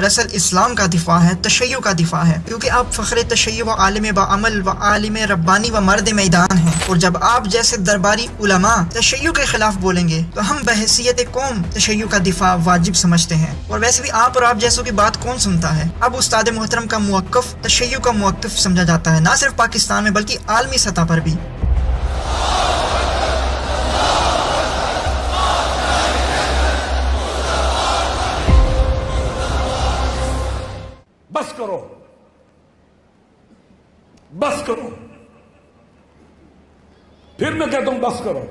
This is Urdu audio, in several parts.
دراصل اسلام کا دفاع ہے، تشیع کا دفاع ہے، کیونکہ آپ فخر تشیع و عالم بعمل و عالم ربانی و مرد میدان ہیں، اور جب آپ جیسے درباری علماء تشیع کے خلاف بولیں گے تو ہم بحیثیت قوم تشیع کا دفاع واجب سمجھتے ہیں، اور ویسے بھی آپ اور آپ جیسوں کی بات کون سنتا ہے؟ اب استاد محترم کا موقف تشیع کا موقف سمجھا جاتا ہے، نہ صرف پاکستان میں بلکہ عالمی سطح پر بھی۔ بس کرو، بس کرو، پھر میں کہتا ہوں بس کرو۔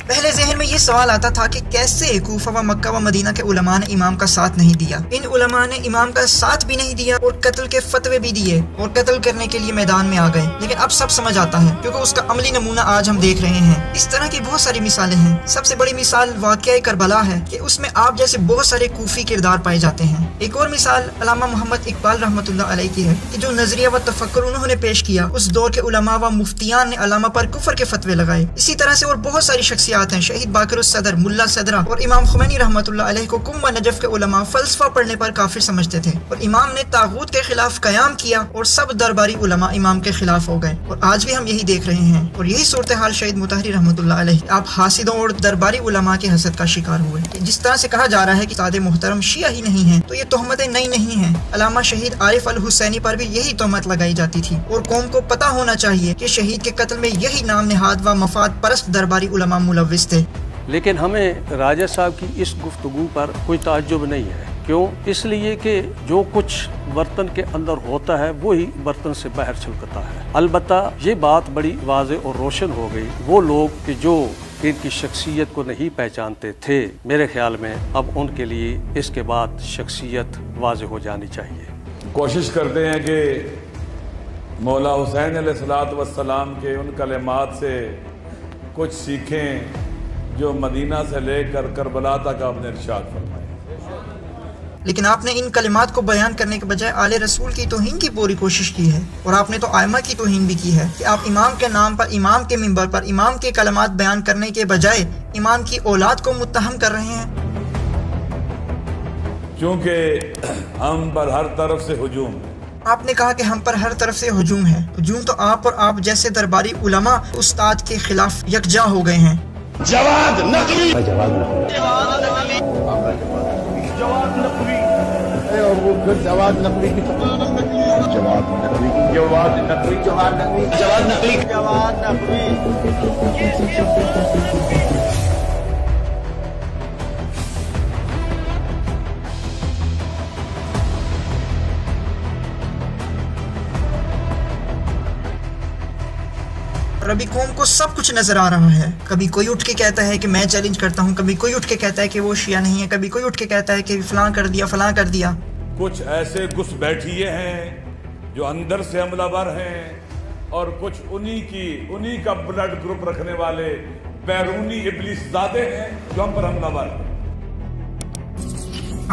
پہلے ذہن میں یہ سوال آتا تھا کہ کیسے کوفہ و مکہ و مدینہ کے علماء نے امام کا ساتھ نہیں دیا؟ ان علماء نے امام کا ساتھ بھی نہیں دیا اور قتل کے فتوے بھی دیے اور قتل کرنے کے لیے میدان میں آ گئے، لیکن اب سب سمجھ آتا ہے کیونکہ اس کا عملی نمونہ آج ہم دیکھ رہے ہیں۔ اس طرح کی بہت ساری مثالیں ہیں۔ سب سے بڑی مثال واقعہ کربلا ہے کہ اس میں آپ جیسے بہت سارے کوفی کردار پائے جاتے ہیں۔ ایک اور مثال علامہ محمد اقبال رحمۃ اللہ علیہ کی ہے کہ جو نظریہ و تفکر انہوں نے پیش کیا، اس دور کے علماء و مفتیان نے علامہ پر کفر کے فتوے لگائے۔ اسی طرح سے اور بہت ساری شخصیات ہیں، شہید باقر الصدر، ملا صدرہ اور امام خمینی رحمۃ اللہ علیہ کو قم و نجف کے علماء فلسفہ پڑھنے پر کافر سمجھتے تھے، اور امام نے طاغوت کے خلاف قیام کیا اور سب درباری علماء امام کے خلاف ہو گئے، اور آج بھی ہم یہی دیکھ رہے ہیں۔ اور یہی صورتحال شہید مطہری رحمۃ اللہ علیہ، آپ حاسدوں اور درباری علماء کے حسد کا شکار ہوئے۔ جس طرح سے کہا جا رہا ہے کہ استاد محترم شیعہ ہی نہیں ہیں، تو یہ تہمتیں نئی نہیں ہیں۔ علامہ شہید عارف الحسینی پر بھی یہی تہمت لگائی جاتی تھی، اور قوم کو پتہ ہونا چاہیے کہ شہید کے قتل میں یہی نام نہاد و مفاد پرست درباری علماء ملوث تھے۔ لیکن ہمیں راجہ صاحب کی اس گفتگو پر کوئی تعجب نہیں ہے۔ کیوں؟ اس لیے کہ جو کچھ برتن کے اندر ہوتا ہے وہی برتن سے باہر چھلکتا ہے۔ البتہ یہ بات بڑی واضح اور روشن ہو گئی، وہ لوگ کہ جو ان کی شخصیت کو نہیں پہچانتے تھے، میرے خیال میں اب ان کے لیے اس کے بعد شخصیت واضح ہو جانی چاہیے۔ کوشش کرتے ہیں کہ مولا حسین علیہ السلام کے ان کلمات سے کچھ سیکھیں جو مدینہ سے لے کر کربلا تک آپ نے ارشاد فرمائے، لیکن آپ نے ان کلمات کو بیان کرنے کے بجائے آل رسول کی توہین کی پوری کوشش کی ہے، اور آپ نے تو ائمہ کی توہین بھی کی ہے کہ آپ امام کے نام پر، امام کے منبر پر امام کے کلمات بیان کرنے کے بجائے امام کی اولاد کو متہم کر رہے ہیں۔ چونکہ ہم پر ہر طرف سے ہجوم ہے۔ آپ نے کہا کہ ہم پر ہر طرف سے ہجوم ہے۔ ہجوم تو آپ اور آپ جیسے درباری علماء استاد کے خلاف یکجا ہو گئے ہیں۔ جواد نقوی، جواد نقوی، اور وہ پھر جواد نقوی کی جواد نقوی، جواد نقوی، جواد نقوی، جواد نقوی، جواد نقوی۔ اور ابھی قوم کو سب کچھ نظر آ رہا ہے۔ کبھی کوئی اٹھ کے کہتا ہے کہ میں چیلنج کرتا ہوں، کبھی کوئی اٹھ کے کہتا ہے کہ وہ شیعہ نہیں ہے، کبھی کوئی اٹھ کے کہتا ہے کہ فلاں کر دیا، فلاں کر دیا۔ کچھ ایسے گھس بیٹھیے ہیں جو اندر سے حملہ ور ہیں، اور کچھ انہی کا بلڈ گروپ رکھنے والے بیرونی ابلیس زادے ہیں جو ہم پر حملہ ور ہیں۔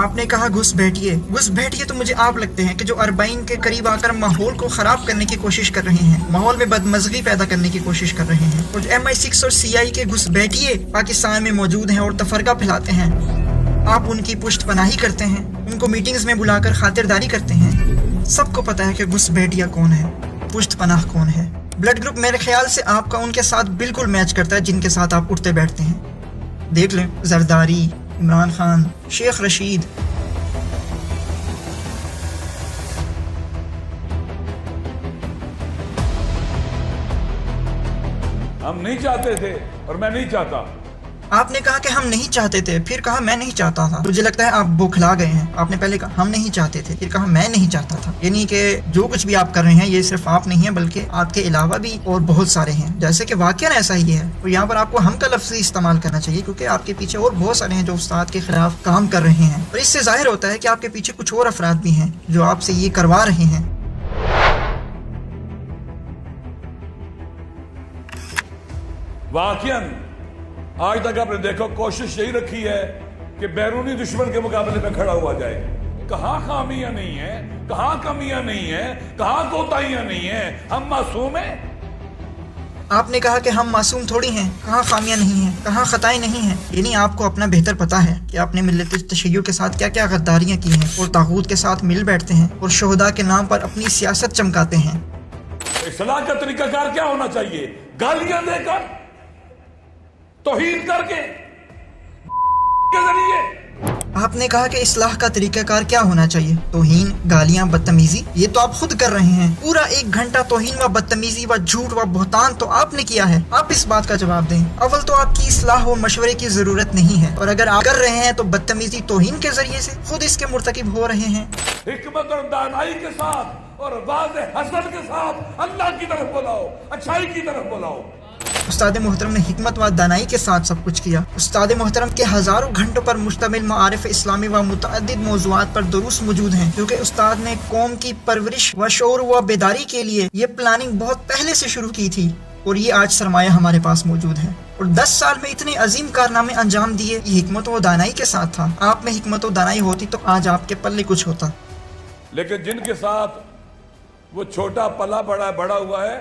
آپ نے کہا گھس بیٹھیے، گھس بیٹھیے تو مجھے آپ لگتے ہیں کہ جو اربعین کے قریب آ کر ماحول کو خراب کرنے کی کوشش کر رہے ہیں، ماحول میں بدمزگی پیدا کرنے کی کوشش کر رہے ہیں، اور جو MI6 اور CI کے گھس بیٹھیے پاکستان میں موجود ہیں اور تفرقہ پھیلاتے ہیں، آپ ان کی پشت پناہی کرتے ہیں، ان کو میٹنگز میں بلا کر خاطرداری کرتے ہیں۔ سب کو پتا ہے کہ گھس بیٹھیا کون ہے، پشت پناہ کون ہے۔ بلڈ گروپ میرے خیال سے آپ کا ان کے ساتھ بالکل میچ کرتا ہے جن کے ساتھ آپ اٹھتے بیٹھتے ہیں۔ دیکھ لیں، زرداری، عمران خان، شیخ رشید۔ ہم نہیں چاہتے تھے اور میں نہیں چاہتا۔ آپ نے کہا کہ ہم نہیں چاہتے تھے، پھر کہا میں نہیں چاہتا تھا۔ مجھے لگتا ہے آپ بوکھلا گئے ہیں۔ آپ نے پہلے کہا ہم نہیں چاہتے تھے، پھر کہا میں نہیں چاہتا تھا، یعنی کہ جو کچھ بھی آپ کر رہے ہیں یہ صرف آپ نہیں ہیں بلکہ آپ کے علاوہ بھی اور بہت سارے ہیں، جیسے کہ واقعہ ایسا ہی ہے۔ اور یہاں پر آپ کو ہم کا لفظ استعمال کرنا چاہیے کیونکہ آپ کے پیچھے اور بہت سارے ہیں جو استاد کے خلاف کام کر رہے ہیں، اور اس سے ظاہر ہوتا ہے کہ آپ کے پیچھے کچھ اور افراد بھی ہیں جو آپ سے یہ کروا رہے ہیں۔ واقعاً آج تک آپ نے دیکھو کوشش یہی رکھی ہے کہ بیرونی دشمن کے مقابلے میں کھڑا ہوا جائے۔ کہاں خامیاں نہیں ہیں، کہاں کمیاں نہیں ہیں، کہاں کوتاہیاں نہیں ہیں، ہم معصوم ہیں۔ آپ نے کہا کہ ہم معصوم تھوڑی ہیں، کہاں خامیاں نہیں ہیں، کہاں خطائیں نہیں ہیں. یعنی آپ کو اپنا بہتر پتا ہے کہ آپ نے ملت تشیع کے ساتھ کیا کیا غداریاں کی ہیں اور طاغوت کے ساتھ مل بیٹھتے ہیں اور شہداء کے نام پر اپنی سیاست چمکاتے ہیں. اصلاح کا طریقہ کار کیا ہونا چاہیے؟ گالیاں دے کر، توہین کر کے ذریعے. آپ نے کہا کہ اصلاح کا طریقہ کار کیا ہونا چاہیے؟ توہین، گالیاں، بدتمیزی. یہ تو آپ خود کر رہے ہیں. پورا 1 گھنٹہ توہین و بدتمیزی و جھوٹ و بہتان تو آپ نے کیا ہے. آپ اس بات کا جواب دیں. اول تو آپ کی اصلاح و مشورے کی ضرورت نہیں ہے، اور اگر آپ کر رہے ہیں تو بدتمیزی توہین کے ذریعے سے خود اس کے مرتکب ہو رہے ہیں. حکمت اور دانائی کے ساتھ اور واضح حسن کے ساتھ اللہ کی طرف بلاؤ، اچھائی کی طرف بلاؤ. استاد محترم نے حکمت و دانائی کے ساتھ سب کچھ کیا. استاد محترم کے ہزاروں گھنٹوں پر مشتمل معارف اسلامی و متعدد موضوعات پر دروس موجود ہیں، کیونکہ استاد نے قوم کی پرورش و شعور و بیداری کے لیے یہ پلاننگ بہت پہلے سے شروع کی تھی، اور یہ آج سرمایہ ہمارے پاس موجود ہے. اور 10 سال میں اتنے عظیم کارنامے انجام دیے. یہ حکمت و دانائی کے ساتھ تھا. آپ میں حکمت و دانائی ہوتی تو آج آپ کے پلے کچھ ہوتا. لیکن جن کے ساتھ وہ چھوٹا پلا بڑا ہوا ہے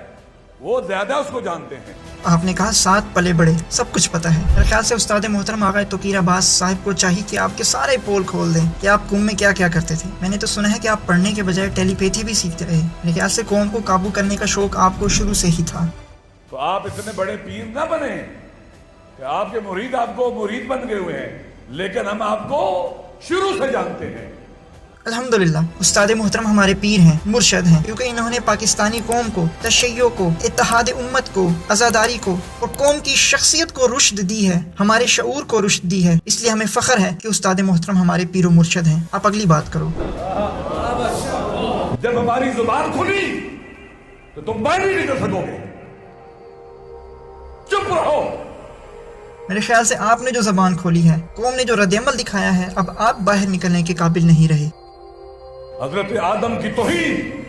وہ زیادہ اس کو جانتے ہیں. آپ نے کہا 7 پلے بڑے، سب کچھ پتہ ہے. میرے خیال سے استاد محترم آغا توقیر عباس صاحب کو چاہیے کہ آپ کے سارے پول کھول دیں کہ آپ قوم میں کیا کیا کرتے تھے. میں نے تو سنا ہے کہ آپ پڑھنے کے بجائے ٹیلی پیتھی بھی سیکھتے رہے. میرے خیال سے قوم کو قابو کرنے کا شوق آپ کو شروع سے ہی تھا. تو آپ اتنے بڑے پیر نہ بنے کہ آپ کے مرید آپ کو مرید بن گئے ہوئے ہیں، لیکن ہم آپ کو شروع سے جانتے ہیں. الحمدللہ استاد محترم ہمارے پیر ہیں، مرشد ہیں، کیونکہ انہوں نے پاکستانی قوم کو، تشیع کو، اتحاد امت کو، عزاداری کو اور قوم کی شخصیت کو رشد دی ہے، ہمارے شعور کو رشد دی ہے. اس لیے ہمیں فخر ہے کہ استاد محترم ہمارے پیر و مرشد ہیں. آپ اگلی بات کرو. جب ہماری زبان کھلی تو تم باہر نہیں نکل سکو گے. چپ رہو. میرے خیال سے آپ نے جو زبان کھولی ہے، قوم نے جو رد عمل دکھایا ہے، اب آپ باہر نکلنے کے قابل نہیں رہے. حضرت آدم کی توہین،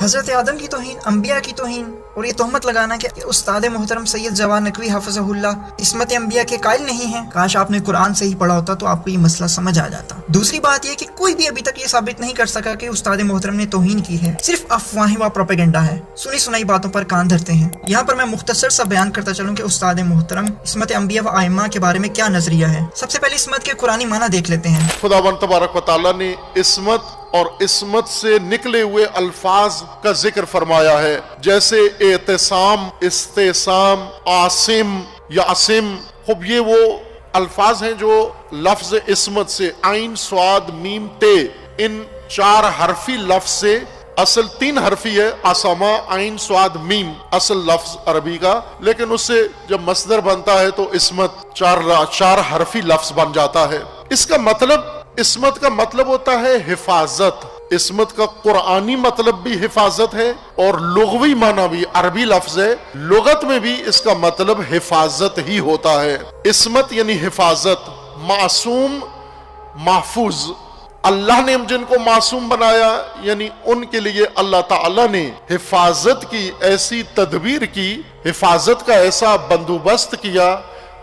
حضرت آدم کی توہین، انبیاء کی توہین، اور یہ تہمت لگانا کہ استاد محترم سید جواد نقوی حافظہ اللہ عصمت انبیاء کے قائل نہیں ہیں. کاش آپ نے قرآن سے ہی پڑھا ہوتا تو آپ کو یہ مسئلہ سمجھ آ جاتا. دوسری بات یہ کہ کوئی بھی ابھی تک یہ ثابت نہیں کر سکا کہ استاد محترم نے توہین کی ہے. صرف افواہیں و پروپیگنڈا ہے. سنی سنائی باتوں پر کان دھرتے ہیں. یہاں پر میں مختصر سا بیان کرتا چلوں کہ استاد محترم عصمت انبیاء و ائمہ کے بارے میں کیا نظریہ ہے. سب سے پہلے عصمت کے قرآنی معنی دیکھ لیتے ہیں. خداوند تبارک و تعالیٰ نے عصمت اور عصمت سے نکلے ہوئے الفاظ کا ذکر فرمایا ہے، جیسے اعتصام، استعصام، عاصم، یعصم. خب یہ وہ الفاظ ہیں جو لفظ عصمت سے عین، صاد، میم، تے، ان 4 حرفی لفظ سے، اصل 3 حرفی ہے، عصمہ، عین، صاد، میم اصل لفظ عربی کا، لیکن اس سے جب مصدر بنتا ہے تو عصمت 4 حرفی لفظ بن جاتا ہے. اس کا مطلب، عصمت کا مطلب ہوتا ہے حفاظت. عصمت کا قرآنی مطلب بھی حفاظت ہے اور لغوی معنی بھی، عربی لفظ ہے، لغت میں بھی اس کا مطلب حفاظت ہی ہوتا ہے. عصمت یعنی حفاظت، معصوم، محفوظ. اللہ نے جن کو معصوم بنایا یعنی ان کے لیے اللہ تعالیٰ نے حفاظت کی ایسی تدبیر کی، حفاظت کا ایسا بندوبست کیا،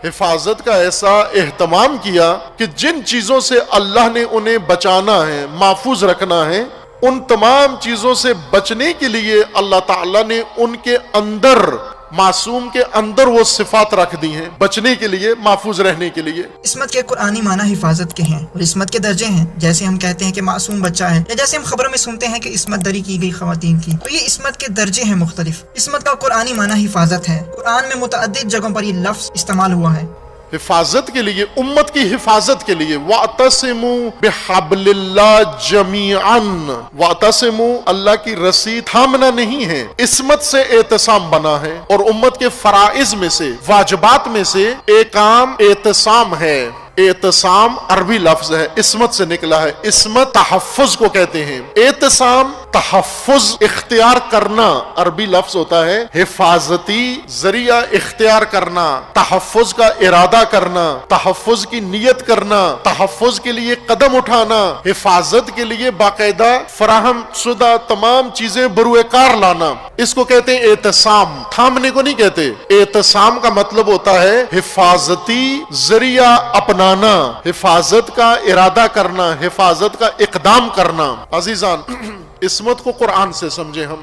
حفاظت کا ایسا اہتمام کیا کہ جن چیزوں سے اللہ نے انہیں بچانا ہے، محفوظ رکھنا ہے، ان تمام چیزوں سے بچنے کے لیے اللہ تعالیٰ نے ان کے اندر، معصوم کے اندر وہ صفات رکھ دی ہیں بچنے کے لیے، محفوظ رہنے کے لیے. عصمت کے قرآنی معنی حفاظت کے ہیں اور عصمت کے درجے ہیں. جیسے ہم کہتے ہیں کہ معصوم بچہ ہے، یا جیسے ہم خبروں میں سنتے ہیں کہ عصمت دری کی گئی خواتین کی، تو یہ عصمت کے درجے ہیں مختلف. عصمت کا قرآنی معنی حفاظت ہے. قرآن میں متعدد جگہوں پر یہ لفظ استعمال ہوا ہے. حفاظت کے لیے، امت کی حفاظت کے لیے. وَاعْتَصِمُوا بِحَبْلِ اللَّهِ جَمِيعًا. وَاعْتَصِمُوا، اللہ کی رسی تھامنا نہیں ہے، عصمت سے اعتصام بنا ہے. اور امت کے فرائض میں سے، واجبات میں سے ایک کام اعتصام ہے. اعتصام عربی لفظ ہے، عصمت سے نکلا ہے. عصمت تحفظ کو کہتے ہیں. اعتصام تحفظ اختیار کرنا عربی لفظ ہوتا ہے. حفاظتی ذریعہ اختیار کرنا، تحفظ کا ارادہ کرنا، تحفظ کی نیت کرنا، تحفظ کے لیے قدم اٹھانا، حفاظت کے لیے باقاعدہ فراہم شدہ تمام چیزیں بروئے کار لانا، اس کو کہتے ہیں اعتصام. تھامنے کو نہیں کہتے. اعتصام کا مطلب ہوتا ہے حفاظتی ذریعہ اپنانا، حفاظت کا ارادہ کرنا، حفاظت کا اقدام کرنا. عزیزان، عصمت کو قرآن سے سمجھیں ہم.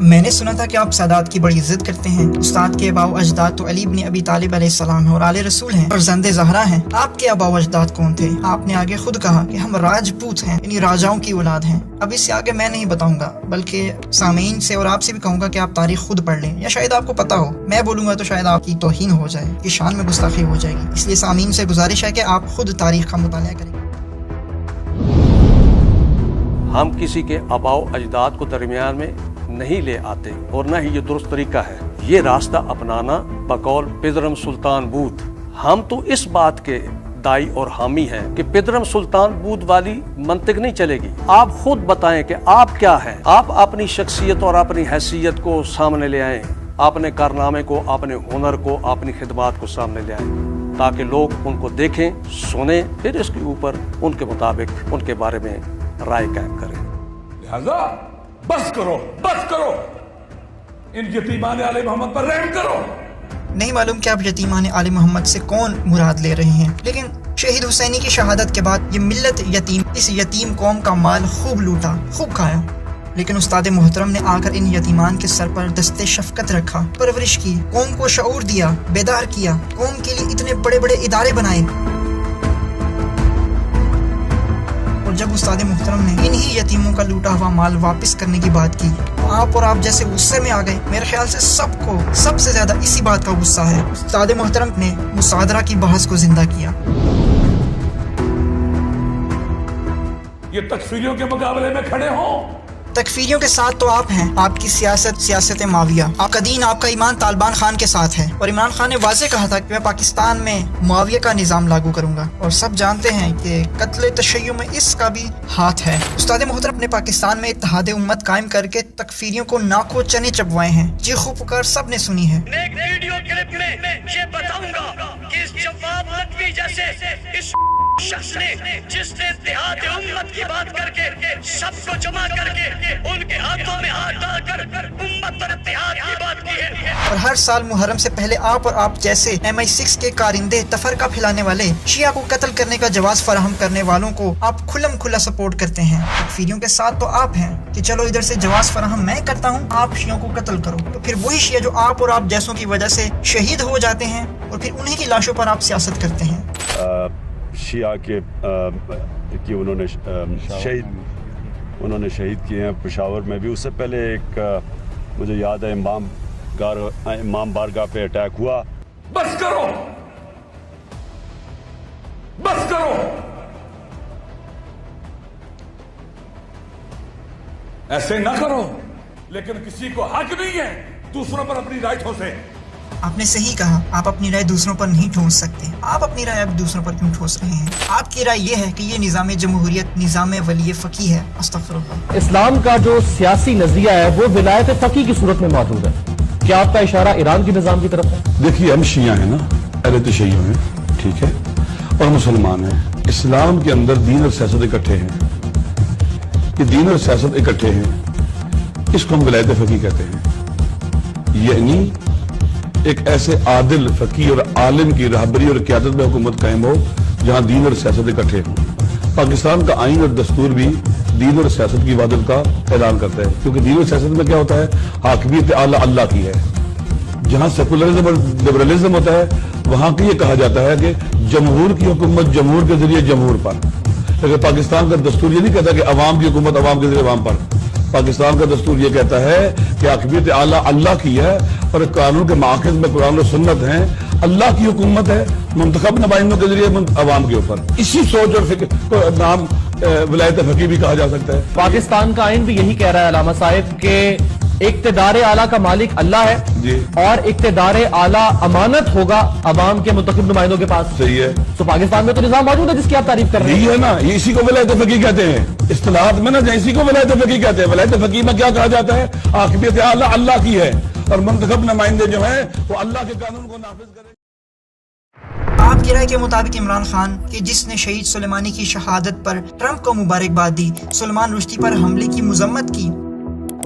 میں نے سنا تھا کہ آپ سادات کی بڑی عزت کرتے ہیں. استاد کے آباء و اجداد تو علی بن ابی طالب علیہ السلام ہیں اور آل رسول ہیں اور زند زہرا ہیں. آپ کے آباء و اجداد کون تھے؟ آپ نے آگے خود کہا کہ ہم راجپوت ہیں، یعنی راجاؤں کی اولاد ہیں. اب اس سے آگے میں نہیں بتاؤں گا، بلکہ سامعین سے اور آپ سے بھی کہوں گا کہ آپ تاریخ خود پڑھ لیں، یا شاید آپ کو پتا ہو. میں بولوں گا تو شاید آپ کی توہین ہو جائے، کی شان میں گستاخی ہو جائے گی. اس لیے سامعین سے گزارش ہے کہ آپ خود تاریخ کا مطالعہ کریں. ہم کسی کے آباء و اجداد کو درمیان میں نہیں لے آتے اور نہ ہی یہ درست طریقہ ہے یہ راستہ اپنانا بقول پدرم سلطان بود. ہم تو اس بات کے دائی اور حامی ہیں کہ پدرم سلطان بود والی منطق نہیں چلے گی. آپ خود بتائیں کہ آپ کیا ہیں. آپ اپنی شخصیت اور اپنی حیثیت کو سامنے لے آئیں، اپنے کارنامے کو، اپنے ہنر کو، اپنی خدمات کو سامنے لے آئیں تاکہ لوگ ان کو دیکھیں، سنیں، پھر اس کے اوپر ان کے مطابق ان کے بارے میں رائے قائم کریں. لہذا بس کرو ان یتیمان آل محمد پر رحم کرو. نہیں معلوم کہ آپ یتیمان آل محمد سے کون مراد لے رہے ہیں، لیکن شہید حسینی کی شہادت کے بعد یہ ملت یتیم اس یتیم قوم کا مال خوب لوٹا، خوب کھایا. لیکن استاد محترم نے آ کر ان یتیمان کے سر پر دستے شفقت رکھا، پرورش کی، قوم کو شعور دیا، بیدار کیا، قوم کے لیے اتنے بڑے بڑے ادارے بنائے. اور جب استاد محترم نے انہی یتیموں کا لوٹا ہوا مال واپس کرنے کی بات کی، آپ اور آپ جیسے غصے میں آ گئے. میرے خیال سے سب کو سب سے زیادہ اسی بات کا غصہ ہے. استاد محترم نے مصادرہ کی بحث کو زندہ کیا. یہ تکفیریوں کے مقابلے میں کھڑے ہوں. تکفیریوں کے ساتھ تو آپ ہیں. آپ کی سیاست معاویہ، آپ کا دین، آپ کا ایمان طالبان خان کے ساتھ ہے. اور عمران خان نے واضح کہا تھا کہ میں پاکستان میں معاویہ کا نظام لاگو کروں گا. اور سب جانتے ہیں کہ قتل تشیع میں اس کا بھی ہاتھ ہے. استاد محترم نے پاکستان میں اتحاد امت قائم کر کے تکفیریوں کو ناکو چنے چبوائے ہیں. چیخو پکار سب نے سنی ہے. ایک ویڈیو کلپ میں یہ بتاؤں گا کہ اس جواب لطفی جیسے اس شخص نے جس نے اتحاد امت کی بات کر کے سب کو جمع کر کے ان کے ہاتھوں میں ہاتھ ڈال کر امت پر اتحاد کی بات کی ہے. اور ہر سال محرم سے پہلے آپ اور آپ جیسے MI6 کے کارندے تفرقہ پھیلانے والے شیعہ کو قتل کرنے کا جواز فراہم کرنے والوں کو آپ کھلم کھلا سپورٹ کرتے ہیں. تکفیریوں کے ساتھ تو آپ ہیں کہ چلو ادھر سے جواز فراہم میں کرتا ہوں، آپ شیعوں کو قتل کرو. تو پھر وہی شیعہ جو آپ اور آپ جیسوں کی وجہ سے شہید ہو جاتے ہیں اور پھر انہی کی لاشوں پر آپ سیاست کرتے ہیں. شیعہ کے انہوں نے شہید کیے ہیں پشاور میں بھی. اس سے پہلے ایک مجھے یاد ہے امام بارگاہ پہ اٹیک ہوا. بس کرو ایسے نہ کرو. لیکن کسی کو حق نہیں ہے دوسروں پر اپنی رائے ٹھوسے. آپ نے صحیح کہا، آپ اپنی رائے دوسروں پر نہیں ٹھوس سکتے. آپ اپنی رائے اب دوسروں پر کیوں ٹھوس رہے ہیں؟ آپ کی رائے یہ ہے کہ یہ نظام جمہوریت نظام ولی فقی ہے. استغفر اللہ. اسلام کا جو سیاسی نظریہ ہے وہ ولایت فقی کی صورت میں موجود ہے. کیا آپ کا اشارہ ایران کے نظام کی طرف ہے؟ دیکھیے ہم شیعہ ہیں نا، اہل تشیع ہیں، ٹھیک ہے، اور مسلمان ہیں. اسلام کے اندر دین اور سیاست اکٹھے ہیں. یہ دین اور سیاست اکٹھے ہیں، اس کو ہم ولایت فقی کہتے ہیں. یعنی ایک ایسے عادل فقی اور عالم کی رہبری اور قیادت میں حکومت قائم ہو جہاں دین اور سیاست اکٹھے ہوں. پاکستان کا آئین اور دستور بھی دین اور سیاست کی وحدت کا اعلان کرتا ہے، کیونکہ دین اور سیاست میں کیا ہوتا ہے؟ حاکمیت اعلیٰ اللہ کی ہے. جہاں سیکولرزم اور لبرلزم ہوتا ہے وہاں کی یہ کہا جاتا ہے کہ جمہور کی حکومت جمہور کے ذریعے جمہور پر. لیکن پاکستان کا دستور یہ نہیں کہتا کہ عوام کی حکومت عوام کے ذریعے عوام پر. پاکستان کا دستور یہ کہتا ہے کہ حاکمیت اعلیٰ اللہ کی ہے اور قانون کے ماخذ میں قرآن و سنت ہیں. اللہ کی حکومت ہے منتخب نمائندوں کے ذریعے عوام کے اوپر. اسی سوچ اور فکر کو نام ولایت فقی بھی کہا جا سکتا ہے. پاکستان کا آئین بھی یہی کہہ رہا ہے علامہ صاحب کہ اقتدار اعلیٰ کا مالک اللہ ہے جی، اور اقتدار اعلیٰ امانت ہوگا عوام کے منتخب نمائندوں کے پاس. صحیح ہے. تو پاکستان میں تو نظام موجود ہے جس کی آپ تعریف کر رہے ہیں. یہی ہے نا، یہ اسی کو ولایت فقی کہتے ہیں اصطلاحات میں نا. اسی کو ولایت فقی کہتے ہیں. ولایت فقی میں کیا کہا جاتا ہے؟ حاکمیت اعلیٰ اللہ کی ہے اور منتخب نمائندے جو ہیں وہ اللہ کے قانون کو نافذ کریں. آپ کی رائے کے مطابق عمران خان کہ جس نے شہید سلیمانی کی شہادت پر ٹرمپ کو مبارکباد دی، سلمان رشدی پر حملے کی مذمت کی،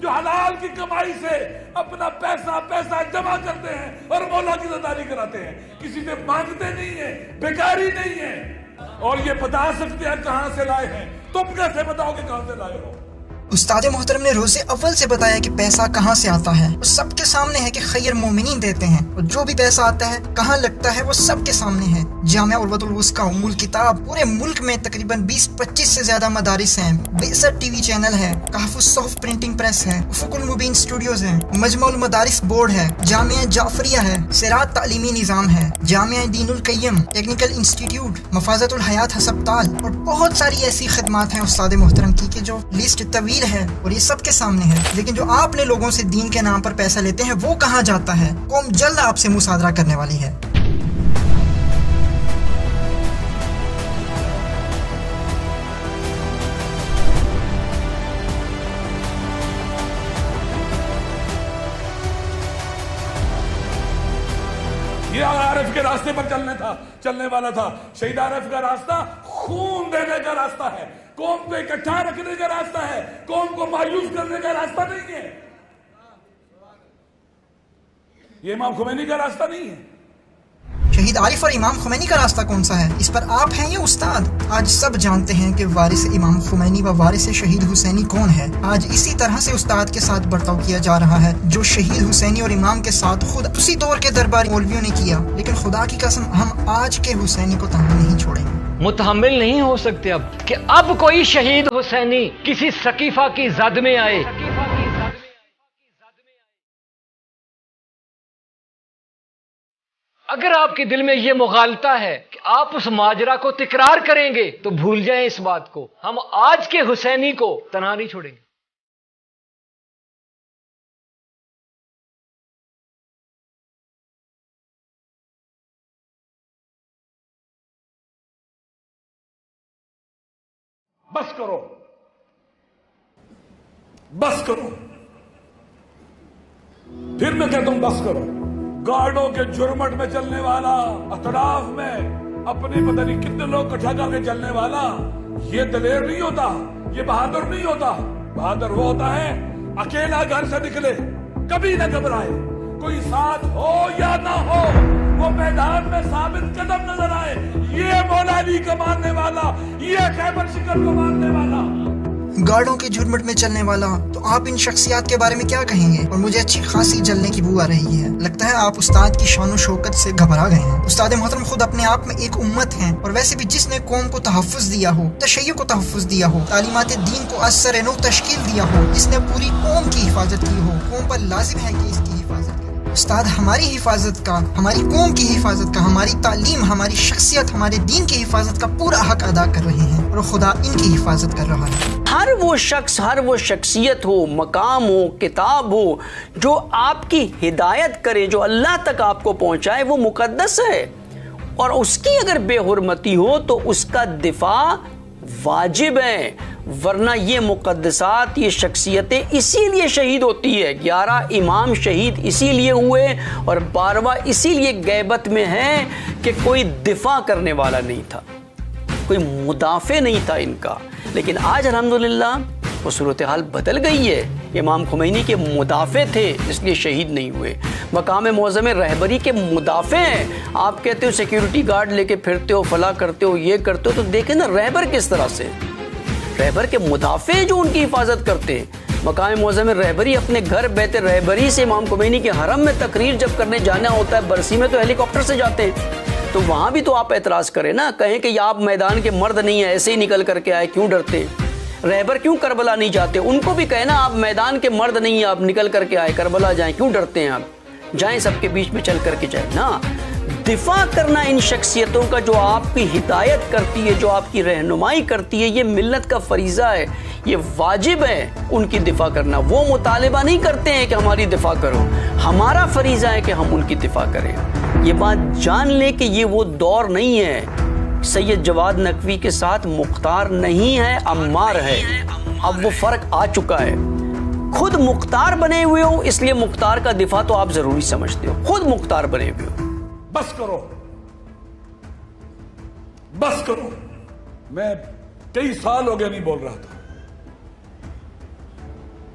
جو حلال کی کمائی سے اپنا پیسہ جمع کرتے ہیں اور مولا کی زاداری کراتے ہیں، کسی سے مانگتے نہیں ہیں، بیکاری نہیں ہے، اور یہ بتا سکتے ہیں کہاں سے لائے ہیں۔ تم کیسے بتاؤ کہ کہاں سے لائے ہو؟ استاد محترم نے روز اول سے بتایا کہ پیسہ کہاں سے آتا ہے، وہ سب کے سامنے ہے کہ خیر مومنین دیتے ہیں، اور جو بھی پیسہ آتا ہے کہاں لگتا ہے وہ سب کے سامنے ہے۔ جامعہ عروۃ الوثقیٰ ام الکتاب، پورے ملک میں تقریباً 20-25 سے زیادہ مدارس ہیں، 62 ٹی وی چینل ہے، کہف الصحف پرنٹنگ پریس ہے، افق المبین اسٹوڈیوز ہیں، مجمع المدارس بورڈ ہے، جامعہ جعفریہ ہے، سرات تعلیمی نظام ہے، جامعہ دین القیم، ٹیکنیکل انسٹیٹیوٹ، مفازت الحیات ہسپتال، اور بہت ساری ایسی خدمات ہیں استاد محترم کی کہ جو لسٹ طویل ہے اور یہ سب کے سامنے ہے۔ لیکن جو آپ نے لوگوں سے دین کے نام پر پیسہ لیتے ہیں وہ کہاں جاتا ہے؟ قوم جلد آپ سے مصادرہ کرنے والی ہے۔ یہ عارف کے راستے پر چلنے والا تھا۔ شہید عارف کا راستہ خون دینے کا راستہ ہے، قوم کو اکٹھا رکھنے کا راستہ ہے، قوم کو مایوس کرنے کا راستہ نہیں ہے، یہ امام خمینی کا راستہ نہیں ہے۔ شہید عارف اور امام خمینی کا راستہ کون سا ہے؟ اس پر آپ ہیں یا استاد؟ آج سب جانتے ہیں کہ وارث امام خمینی و وارث شہید حسینی کون ہے۔ آج اسی طرح سے استاد کے ساتھ برتاؤ کیا جا رہا ہے جو شہید حسینی اور امام کے ساتھ خود اسی دور کے درباری مولویوں نے کیا، لیکن خدا کی قسم ہم آج کے حسینی کو تحمل نہیں چھوڑیں گے۔ متحمل نہیں ہو سکتے اب کہ اب کوئی شہید حسینی کسی سقیفہ کی زد میں آئے۔ اگر آپ کے دل میں یہ مغالطہ ہے کہ آپ اس ماجرا کو تکرار کریں گے تو بھول جائیں اس بات کو، ہم آج کے حسینی کو تنہا نہیں چھوڑیں گے۔ بس کرو، بس کرو، پھر میں کہتا ہوں بس کرو۔ گارڈوں کے جرمٹ میں چلنے والا، اطراف میں اپنے پتہ نہیں کتنے لوگ کٹھا کر کے چلنے والا، یہ دلیر نہیں ہوتا، یہ بہادر نہیں ہوتا۔ بہادر وہ ہوتا ہے اکیلا گھر سے نکلے، کبھی نہ گھبرائے، کوئی ساتھ ہو یا نہ ہو، وہ میدان میں ثابت قدم نظر آئے، یہ مولا علی کا ماننے والا، یہ خیبر شکر کو ماننے والا۔ گارڈوں کے جھرمٹ میں چلنے والا، تو آپ ان شخصیات کے بارے میں کیا کہیں گے؟ اور مجھے اچھی خاصی جلنے کی بو آ رہی ہے، لگتا ہے آپ استاد کی شان و شوکت سے گھبرا گئے ہیں۔ استاد محترم خود اپنے آپ میں ایک امت ہیں، اور ویسے بھی جس نے قوم کو تحفظ دیا ہو، تشیع کو تحفظ دیا ہو، تعلیمات دین کو از سر نو تشکیل دیا ہو، جس نے پوری قوم کی حفاظت کی ہو، قوم پر لازم ہے کہ اس کی حفاظت کرے۔ استاد ہماری حفاظت کا، ہماری قوم کی حفاظت کا، ہماری تعلیم، ہماری شخصیت، ہمارے دین کی حفاظت کا پورا حق ادا کر رہے ہیں، اور خدا ان کی حفاظت کر رہا ہے۔ ہر وہ شخص، ہر وہ شخصیت ہو، مقام ہو، کتاب ہو، جو آپ کی ہدایت کرے، جو اللہ تک آپ کو پہنچائے، وہ مقدس ہے، اور اس کی اگر بے حرمتی ہو تو اس کا دفاع واجب ہے، ورنہ یہ مقدسات، یہ شخصیتیں اسی لیے شہید ہوتی ہے۔ 11 امام شہید اسی لیے ہوئے، اور 12واں اسی لیے غیبت میں ہے کہ کوئی دفاع کرنے والا نہیں تھا، کوئی مدافع نہیں تھا ان کا۔ لیکن آج الحمدللہ وہ صورتحال بدل گئی ہے۔ امام خمینی کے مدافع تھے، اس لیے شہید نہیں ہوئے۔ مقام معظم رہبری کے مدافع ہیں۔ آپ کہتے ہو سیکیورٹی گارڈ لے کے پھرتے ہو، فلاں کرتے ہو، یہ کرتے ہو، تو دیکھیں نا رہبر کس طرح سے، رہبر کے مدافع جو ان کی حفاظت کرتے ہیں۔ مقام معظم رہبری اپنے گھر بیت رہبری سے امام خمینی کے حرم میں تقریر جب کرنے جانا ہوتا ہے، برسی میں تو ہیلی کاپٹر سے جاتے ہیں، تو وہاں بھی تو آپ اعتراض کریں نا، کہیں کہ یہ آپ میدان کے مرد نہیں ہیں، ایسے ہی نکل کر کے آئے، کیوں ڈرتے ہیں؟ رہبر کیوں کربلا نہیں جاتے؟ ان کو بھی کہنا آپ میدان کے مرد نہیں ہیں، آپ نکل کر کے آئے، کربلا جائیں، کیوں ڈرتے ہیں آپ؟ جائیں، سب کے بیچ میں چل کر کے جائیں نا۔ دفاع کرنا ان شخصیتوں کا جو آپ کی ہدایت کرتی ہے، جو آپ کی رہنمائی کرتی ہے، یہ ملت کا فریضہ ہے، یہ واجب ہے ان کی دفاع کرنا۔ وہ مطالبہ نہیں کرتے ہیں کہ ہماری دفاع کرو، ہمارا فریضہ ہے کہ ہم ان کی دفاع کریں۔ یہ بات جان لیں کہ یہ وہ دور نہیں ہے، سید جواد نقوی کے ساتھ مختار نہیں ہے، عمار ہے۔ اب وہ فرق آ چکا ہے۔ خود مختار بنے ہوئے ہو، اس لیے مختار کا دفاع تو آپ ضروری سمجھتے ہو، خود مختار بنے ہوئے ہو۔ بس کرو، بس کرو، میں کئی سال ہو گئے نہیں بول رہا تھا،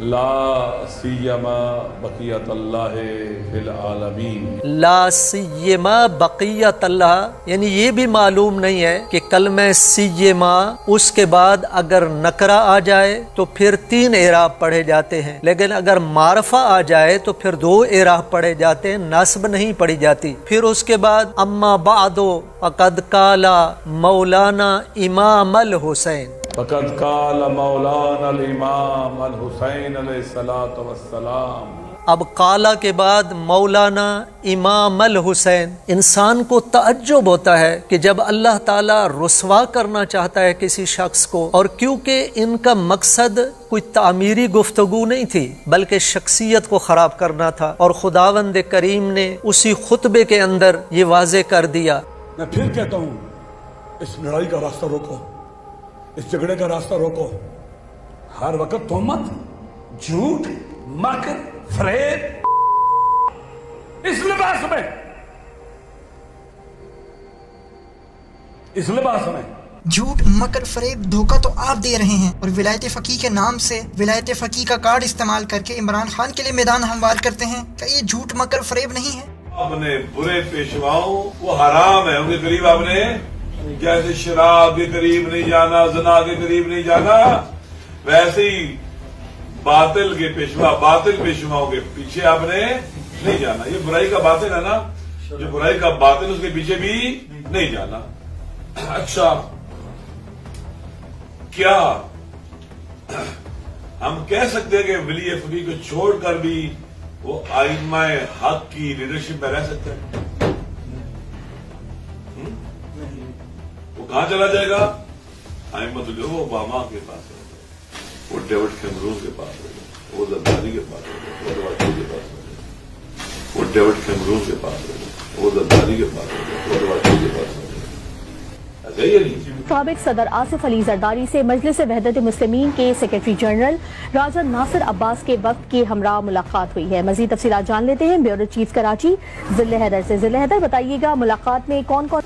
لا سیما بقیت اللہ فی العالمین، لا سیما بقیت اللہ، یعنی یہ بھی معلوم نہیں ہے کہ کلمہ سیما اس کے بعد اگر نکرہ آ جائے تو پھر 3 اعراب پڑھے جاتے ہیں، لیکن اگر معرفہ آ جائے تو پھر 2 اعراب پڑھے جاتے ہیں، نصب نہیں پڑھی جاتی۔ پھر اس کے بعد اما بعد فقد قال مولانا امام الحسین، فقد قال مولانا الامام الحسین علیہ الصلوۃ والسلام۔ اب قالا کے بعد مولانا امام الحسین۔ انسان کو تعجب ہوتا ہے کہ جب اللہ تعالیٰ رسوا کرنا چاہتا ہے کسی شخص کو، اور کیونکہ ان کا مقصد کوئی تعمیری گفتگو نہیں تھی بلکہ شخصیت کو خراب کرنا تھا، اور خداوند کریم نے اسی خطبے کے اندر یہ واضح کر دیا۔ میں پھر کہتا ہوں، اس لڑائی کا راستہ روکو، اس جھگڑے کا راستہ روکو۔ ہر وقت تہمت، جھوٹ، مکر، فریب، اس لباس میں جھوٹ، مکر، فریب، دھوکہ تو آپ دے رہے ہیں، اور ولایت فقیہ کے نام سے ولایت فقیہ کا کارڈ استعمال کر کے عمران خان کے لیے میدان ہموار کرتے ہیں۔ کیا یہ جھوٹ، مکر، فریب نہیں ہے؟ اپنے برے پیشواؤں وہ حرام ہے، ان کے قریب آپ نے جیسے شراب کے قریب نہیں جانا، زنا کے قریب نہیں جانا، ویسے ہی باطل کے پیشوا، باطل پیشواؤں کے پیچھے آپ نے نہیں جانا۔ یہ برائی کا باطل ہے نا، جو برائی کا باطل اس کے پیچھے بھی نہیں جانا۔ اچھا، کیا ہم کہہ سکتے ہیں کہ ولی فقیہ کو چھوڑ کر بھی وہ ائمہ حق کی لیڈرشپ میں رہ سکتے ہیں؟ وہ کہاں چلا جائے گا؟ ائمہ جو وہ اوباما کے پاس رہے گا، وہ ڈیوڈ کیمرون کے پاس رہے گا، وہ زرداری کے پاس رہے گا، وہ روایتی کے پاس رہے گا، وہ ڈیوڈ کیمرون کے پاس رہے گا، وہ زرداری کے پاس رہے گا، وہ روایتی کے پاس رہے گا۔ سابق صدر آصف علی زرداری سے مجلس وحدت مسلمین کے سیکرٹری جنرل راجہ ناصر عباس کے وقت کے ہمراہ ملاقات ہوئی ہے۔ مزید تفصیلات جان لیتے ہیں بیورو چیف کراچی ذل حیدر سے۔ ذل حیدر، بتائیے گا ملاقات میں کون کون؟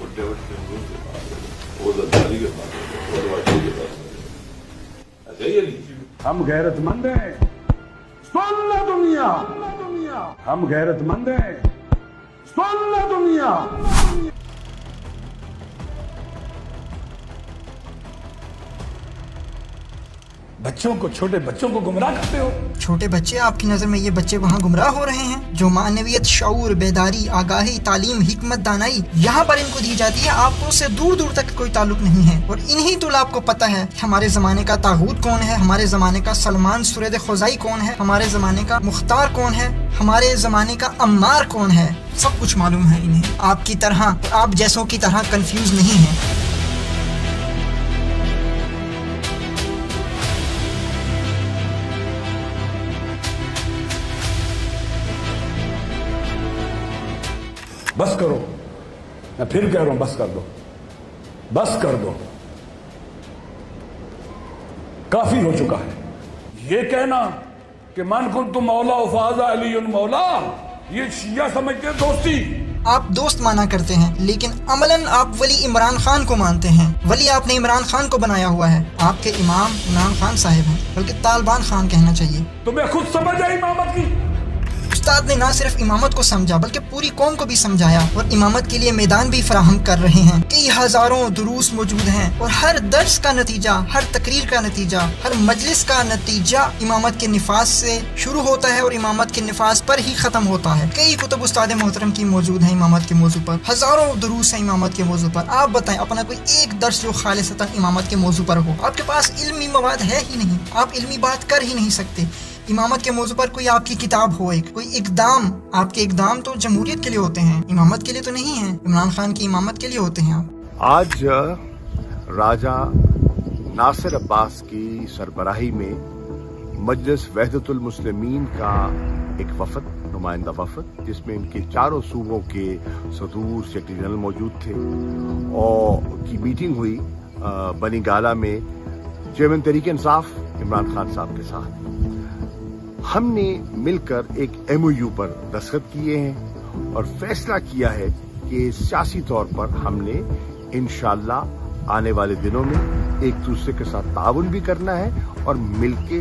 ہم غیرت مند ہیں، سن لو دنیا، ہم غیرت مند ہیں، سن لو دنیا۔ بچوں کو، چھوٹے بچوں کو گمراہ کرتے ہو۔ چھوٹے بچے، آپ کی نظر میں یہ بچے وہاں گمراہ ہو رہے ہیں جو معنویت، شعور، بیداری، آگاہی، تعلیم، حکمت، دانائی یہاں پر ان کو دی جاتی ہے، آپ کو اس سے دور دور تک کوئی تعلق نہیں ہے۔ اور انہی طول آپ کو پتہ ہے کہ ہمارے زمانے کا طاغوت کون ہے، ہمارے زمانے کا سلمان سرید خزائی کون ہے، ہمارے زمانے کا مختار کون ہے، ہمارے زمانے کا عمار کون ہے، سب کچھ معلوم ہے انہیں۔ آپ کی طرح، آپ جیسوں کی طرح کنفیوز نہیں ہیں۔ بس کرو، میں پھر کہہ رہا ہوں، بس کر دو، بس کر دو، کافی ہو چکا ہے۔ یہ کہنا کہ من کنت مولا فہذا علی مولا، یہ شیعہ سمجھتے ہیں دوستی۔ آپ دوست مانا کرتے ہیں لیکن عملاً آپ ولی عمران خان کو مانتے ہیں۔ ولی آپ نے عمران خان کو بنایا ہوا ہے، آپ کے امام عمران خان صاحب ہیں، بلکہ طالبان خان کہنا چاہیے۔ تمہیں خود سمجھ آئی امامت کی؟ استاد نے نہ صرف امامت کو سمجھا بلکہ پوری قوم کو بھی سمجھایا، اور امامت کے لیے میدان بھی فراہم کر رہے ہیں۔ کئی ہزاروں دروس موجود ہیں، اور ہر درس کا نتیجہ، ہر تقریر کا نتیجہ، ہر مجلس کا نتیجہ امامت کے نفاذ سے شروع ہوتا ہے اور امامت کے نفاذ پر ہی ختم ہوتا ہے۔ کئی کتب استاد محترم کی موجود ہیں امامت کے موضوع پر، ہزاروں دروس ہیں امامت کے موضوع پر۔ آپ بتائیں اپنا کوئی ایک درس جو خالصتاً امامت کے موضوع پر ہو؟ آپ کے پاس علمی مواد ہے ہی نہیں، آپ علمی بات کر ہی نہیں سکتے۔ امامت کے موضوع پر کوئی آپ کی کتاب ہو، کوئی اقدام، آپ کے اقدام تو جمہوریت کے لیے ہوتے ہیں، امامت کے لیے تو نہیں ہیں، عمران خان کی امامت کے لیے ہوتے ہیں۔ آپ آج راجہ ناصر عباس کی سربراہی میں مجلس وحدت المسلمین کا ایک وفد، نمائندہ وفد، جس میں ان کے چاروں صوبوں کے صدور، سیکرٹری جنرل موجود تھے، اور کی میٹنگ ہوئی بنی گالہ میں چیئرمین تحریک انصاف عمران خان صاحب کے ساتھ۔ ہم نے مل کر ایک MOU پر دستخط کیے ہیں اور فیصلہ کیا ہے کہ سیاسی طور پر ہم نے انشاءاللہ آنے والے دنوں میں ایک دوسرے کے ساتھ تعاون بھی کرنا ہے اور مل کے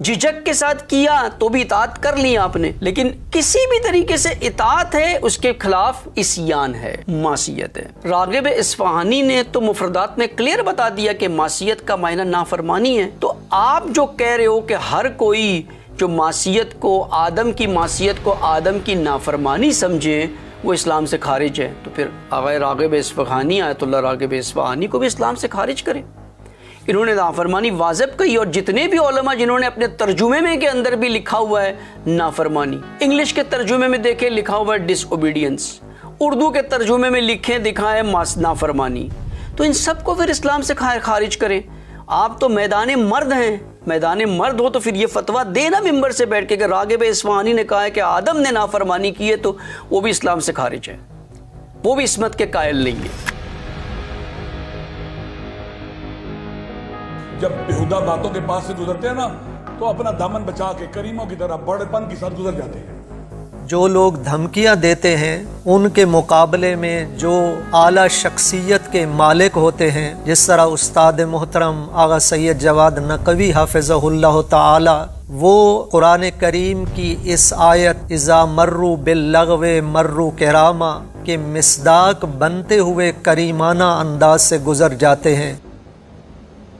جھجک کے ساتھ کیا تو بھی اطاعت کر لی آپ نے، لیکن کسی بھی طریقے سے اطاعت ہے اس کے خلاف عصیان ہے، معصیت ہے۔ راغب اصفہانی نے تو مفردات میں کلیئر بتا دیا کہ معصیت کا معنی نافرمانی ہے، تو آپ جو کہہ رہے ہو کہ ہر کوئی جو معصیت کو، آدم کی معصیت کو آدم کی نافرمانی سمجھے وہ اسلام سے خارج ہے، تو پھر آغا راغب اصفہانی، آیت اللہ راغب اصفہانی کو بھی اسلام سے خارج کریں۔ انہوں نے نافرمانی واجب کہی، اور جتنے بھی علماء جنہوں نے اپنے ترجمے میں کے اندر بھی لکھا ہوا ہے نافرمانی، انگلش کے ترجمے میں دیکھیں لکھا ہوا ہے ڈس اوبیڈینس، اردو کے ترجمے میں لکھیں دکھائیں نافرمانی، تو ان سب کو پھر اسلام سے خارج کریں۔ آپ تو میدان مرد ہیں، میدان مرد ہو تو پھر یہ فتویٰ دینا ممبر سے بیٹھ کے کہ راغب اصفہانی نے کہا ہے کہ آدم نے نافرمانی کی ہے تو وہ بھی اسلام سے خارج ہے، وہ بھی عصمت کے قائل نہیں ہے۔ جب بےہودہ باتوں کے پاس سے گزرتے ہیں نا تو اپنا دامن بچا کے کریموں کی طرح بڑے پن کے ساتھ گزر جاتے ہیں۔ جو لوگ دھمکیاں دیتے ہیں ان کے مقابلے میں جو اعلیٰ شخصیت کے مالک ہوتے ہیں، جس طرح استاد محترم آغا سید جواد نقوی حافظہ اللہ تعالی، وہ قرآن کریم کی اس آیت اذا مروا باللغو مروا کراما کے مصداق بنتے ہوئے کریمانہ انداز سے گزر جاتے ہیں۔